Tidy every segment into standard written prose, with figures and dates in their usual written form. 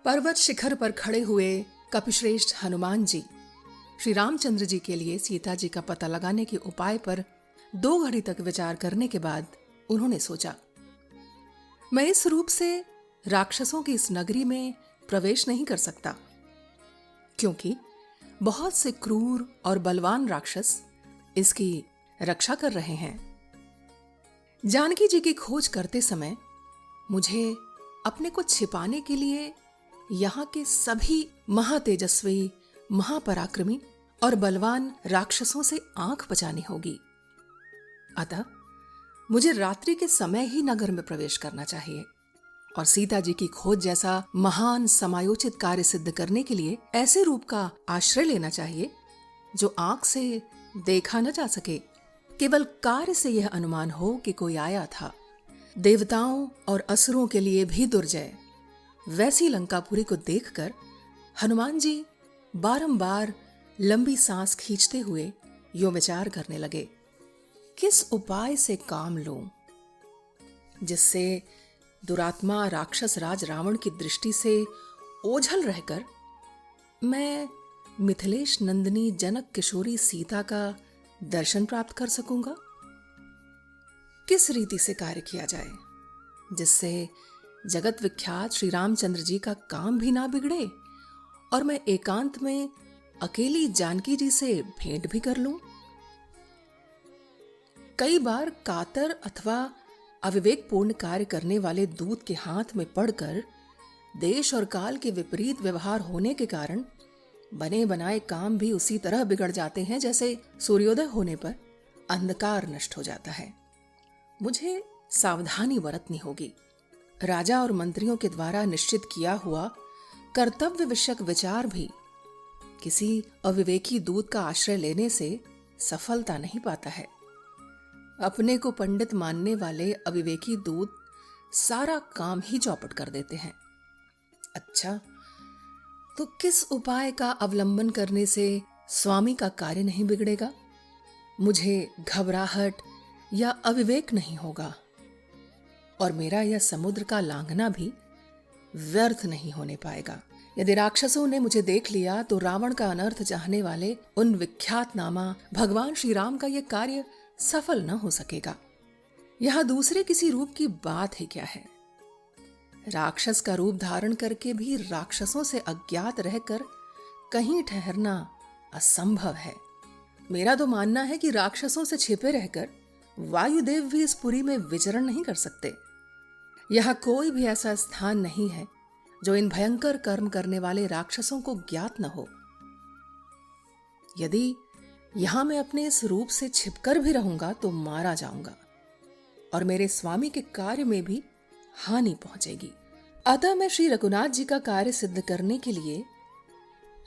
पर्वत शिखर पर खड़े हुए कपिश्रेष्ठ हनुमान जी श्री रामचंद्र जी के लिए सीता जी का पता लगाने के उपाय पर 2 घड़ी तक विचार करने के बाद उन्होंने सोचा, मैं इस रूप से राक्षसों की इस नगरी में प्रवेश नहीं कर सकता, क्योंकि बहुत से क्रूर और बलवान राक्षस इसकी रक्षा कर रहे हैं। जानकी जी की खोज करते समय मुझे अपने को छिपाने के लिए यहाँ के सभी महातेजस्वी, महापराक्रमी और बलवान राक्षसों से आंख बचानी होगी। अतः मुझे रात्रि के समय ही नगर में प्रवेश करना चाहिए और सीता जी की खोज जैसा महान समायोचित कार्य सिद्ध करने के लिए ऐसे रूप का आश्रय लेना चाहिए जो आंख से देखा न जा सके, केवल कार्य से यह अनुमान हो कि कोई आया था। देवताओं और असुरों के लिए भी दुर्जय वैसी लंकापुरी को देखकर हनुमान जी बारंबार लंबी सांस खींचते हुए यो विचार करने लगे, किस उपाय से काम लूं जिससे दुरात्मा राक्षस राज रावण की दृष्टि से ओझल रहकर मैं मिथिलेश नंदिनी जनक किशोरी सीता का दर्शन प्राप्त कर सकूंगा। किस रीति से कार्य किया जाए जिससे जगत विख्यात श्री रामचंद्र जी का काम भी ना बिगड़े और मैं एकांत में अकेली जानकी जी से भेंट भी कर लूं। कई बार कातर अथवा अविवेकपूर्ण कार्य करने वाले दूत के हाथ में पड़कर देश और काल के विपरीत व्यवहार होने के कारण बने बनाए काम भी उसी तरह बिगड़ जाते हैं जैसे सूर्योदय होने पर अंधकार नष्ट हो जाता है। मुझे सावधानी बरतनी होगी। राजा और मंत्रियों के द्वारा निश्चित किया हुआ कर्तव्य विषयक विचार भी किसी अविवेकी दूत का आश्रय लेने से सफलता नहीं पाता है। अपने को पंडित मानने वाले अविवेकी दूत सारा काम ही चौपट कर देते हैं। अच्छा, तो किस उपाय का अवलंबन करने से स्वामी का कार्य नहीं बिगड़ेगा, मुझे घबराहट या अविवेक नहीं होगा और मेरा यह समुद्र का लांघना भी व्यर्थ नहीं होने पाएगा। यदि राक्षसों ने मुझे देख लिया तो रावण का अनर्थ चाहने वाले उन विख्यात नामा भगवान श्री राम का यह कार्य सफल न हो सकेगा। यहां दूसरे किसी रूप की बात ही क्या है। राक्षस का रूप धारण करके भी राक्षसों से अज्ञात रहकर कहीं ठहरना असंभव है। मेरा तो मानना है कि राक्षसों से छिपे रहकर वायुदेव भी इस पुरी में विचरण नहीं कर सकते। यह कोई भी ऐसा स्थान नहीं है जो इन भयंकर कर्म करने वाले राक्षसों को ज्ञात न हो। यदि यहां मैं अपने इस रूप से छिपकर भी रहूंगा तो मारा जाऊंगा और मेरे स्वामी के कार्य में भी हानि पहुंचेगी। अतः मैं श्री रघुनाथ जी का कार्य सिद्ध करने के लिए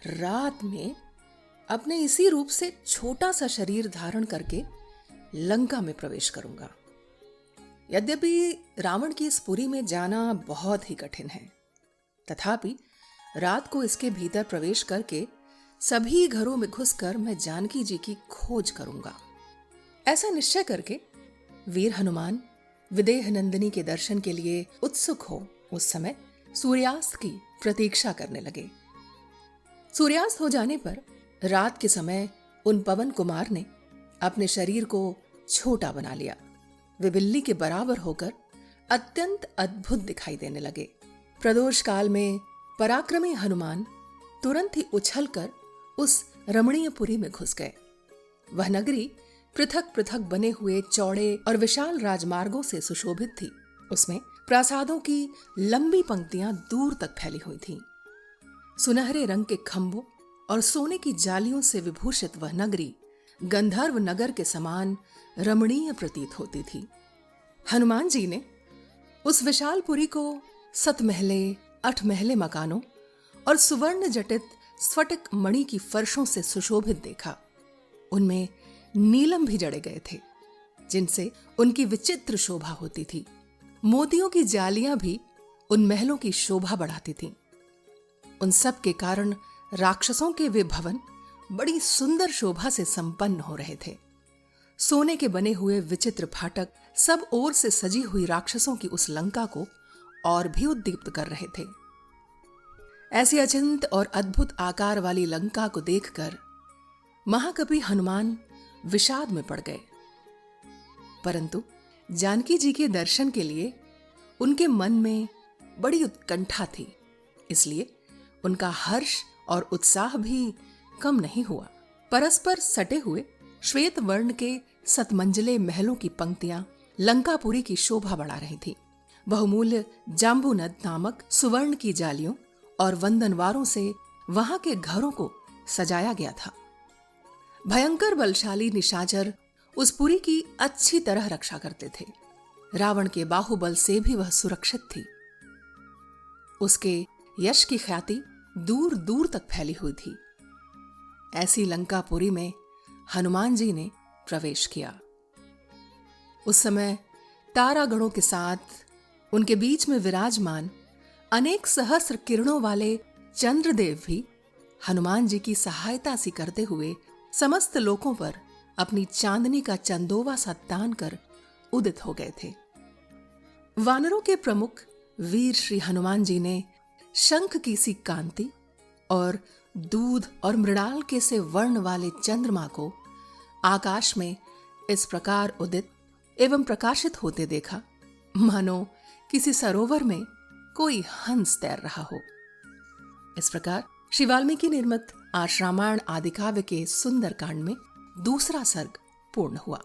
रात में अपने इसी रूप से छोटा सा शरीर धारण करके लंका में प्रवेश करूंगा। यद्यपि रावण की इस पुरी में जाना बहुत ही कठिन है, तथापि रात को इसके भीतर प्रवेश करके सभी घरों में घुसकर मैं जानकी जी की खोज करूंगा। ऐसा निश्चय करके वीर हनुमान विदेह नंदिनी के दर्शन के लिए उत्सुक हो उस समय सूर्यास्त की प्रतीक्षा करने लगे। सूर्यास्त हो जाने पर रात के समय उन पवन कुमार ने अपने शरीर को छोटा बना लिया। वे बिल्ली के बराबर होकर अत्यंत अद्भुत दिखाई देने लगे। प्रदोष काल में पराक्रमी हनुमान तुरंत ही उछलकर उस रमणीयपुरी में घुस गए। वह नगरी पृथक पृथक बने हुए चौड़े और विशाल राजमार्गों से सुशोभित थी। उसमें प्रासादों की लंबी पंक्तियां दूर तक फैली हुई थीं। सुनहरे रंग के खंभों और सोने की जालियों से विभूषित वह नगरी गंधर्व नगर के समान रमणीय प्रतीत होती थी। हनुमान जी ने उस विशाल पुरी को 7 महले, 8 महले मकानों और सुवर्ण जटित स्फटिक मणि की फर्शों से सुशोभित देखा। उनमें नीलम भी जड़े गए थे जिनसे उनकी विचित्र शोभा होती थी। मोतियों की जालियां भी उन महलों की शोभा बढ़ाती थीं। उन सब के कारण राक्षसों के वे भवन बड़ी सुंदर शोभा से संपन्न हो रहे थे। सोने के बने हुए विचित्र फाटक सब ओर से सजी हुई राक्षसों की उस लंका को और भी उद्दीप्त कर रहे थे। ऐसी अचिंत और अद्भुत आकार वाली लंका को देखकर महाकवि हनुमान विषाद में पड़ गए। परंतु जानकी जी के दर्शन के लिए उनके मन में बड़ी उत्कंठा थी, इसलिए उनका हर्ष और उत्साह भी कम नहीं हुआ। परस्पर सटे हुए श्वेत वर्ण के सतमंजले महलों की पंक्तियां लंकापुरी की शोभा बढ़ा रही थी। बहुमूल्य जाम्बूनद नामक सुवर्ण की जालियों और वंदनवारों से वहां के घरों को सजाया गया था। भयंकर बलशाली निशाचर उस पुरी की अच्छी तरह रक्षा करते थे। रावण के बाहुबल से भी वह सुरक्षित थी। उसके यश की ख्याति दूर दूर तक फैली हुई थी। ऐसी लंकापुरी में हनुमान जी ने प्रवेश किया। उस समय तारागणों के साथ उनके बीच में विराजमान अनेक सहस्र किरणों वाले चंद्रदेव भी हनुमान जी की सहायता सी करते हुए समस्त लोकों पर अपनी चांदनी का चंदोवा सा तान कर उदित हो गए थे। वानरों के प्रमुख वीर श्री हनुमान जी ने शंख की सी कांति और दूध और मृणाल के से वर्ण वाले चंद्रमा को आकाश में इस प्रकार उदित एवं प्रकाशित होते देखा मानो किसी सरोवर में कोई हंस तैर रहा हो। इस प्रकार श्री वाल्मीकि निर्मित आश्रामायण आदि काव्य के सुंदर कांड में दूसरा सर्ग पूर्ण हुआ।